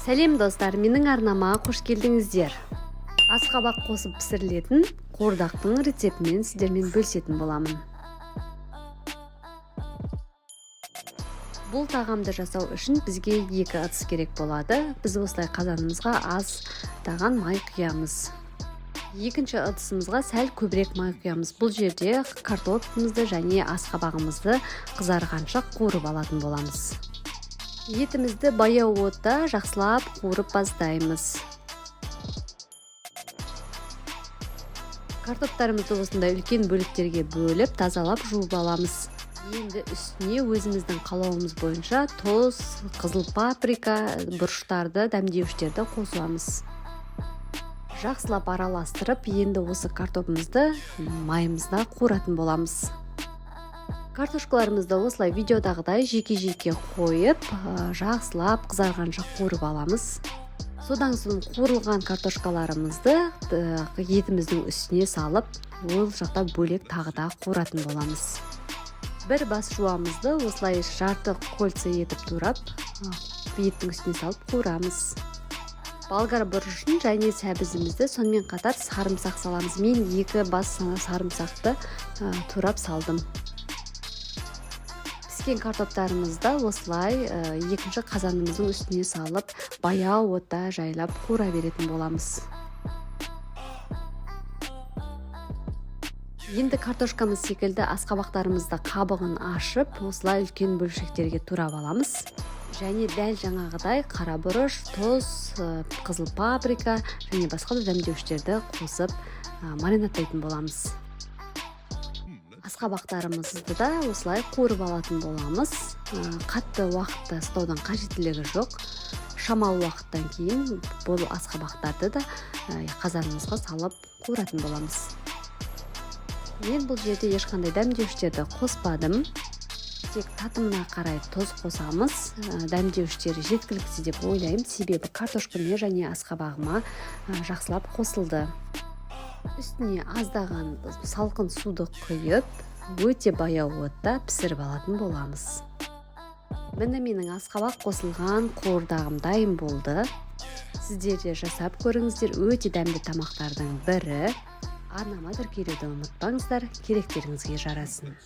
Сәлем достар, менің арнама қош келдіңіздер. Асқабақ қосып пісірілетін қуырдақтың рецептімен сіздермен бөлісетін боламын. Бұл тағамды жасау үшін бізге 2 ыдыс керек болады. Біз осылай қазанымызға аздаған май құямыз. Екінші ыдысымызға сәл көбірек май құямыз. Бұл жерде картопымызды және асқабағымызды қызарғанша қуырып алатын боламыз. Етімізді баяу отта жақсылап қуырып бастаймыз. Картоптарымызды осындай үлкен бөліктерге бөліп, тазалап жуып аламыз. Енді үстіне өзіміздің қалауымыз бойынша тұз, қызыл паприка, бұрыштарды, дәмдеуіштерді қосамыз. Жақсылап араластырып, енді осы картопымызды майымызда қуыратын боламыз. Картошкаларымызды осылай видеодағыдай жеке-жеке қойып, жақсылап қызарғанша қуырып аламыз. Содан соң қуырылған картошкаларымызды етіміздің үстіне салып, ол жақта бөлек тағы да қуыратын боламыз. Бір бас жуамызды осылай жарты кольца етіп турап, еттің үстіне салып қуырамыз. Болгар бұрышын және сәбізімізді, сонымен қатар сарымсақ саламыз. Мен 2 бас сарымсақты турап салдым. Піскен картоптарымызды осылай екінші қазанымыздың үстіне салып, баяу отта жайлап қуыра беретін боламыз. Енді картошкамыз секілді асқабақтарымызды қабығын ашып, осылай үлкен бөлшектерге турап аламыз. Және дәл жаңағыдай қара бұрыш, тұз, қызыл паприка және басқа да дәмдеуіштерді қосып маринадтайтын боламыз. Асқабақтарымызды да осылай қуырып алатын боламыз. Қатты уақытта ұстаудың қажеттілігі жоқ. Шамалы уақыттан кейін бұл асқабақтарды да қазанымызға салып қуыратын боламыз. Мен бұл жерде ешқандай дәмдеуіштерді қоспадым. Тек татымына қарай тұз қосамыз. Дәмдеуіштері жеткіліксіз деп ойлаймын, себебі картошкамен және асқабағыма жақсылап қосылды. Үстіне аздаған салқын суды құйып, өте баяу отта пісіріп алатын боламыз. Міне менің асқабақ қосылған қуырдағым дайын болды. Сіздер де жасап көріңіздер, өте дәмді тамақтардың бірі. Арнама тіркелуді ұмытпаңыздар, керектеріңізге жарасын.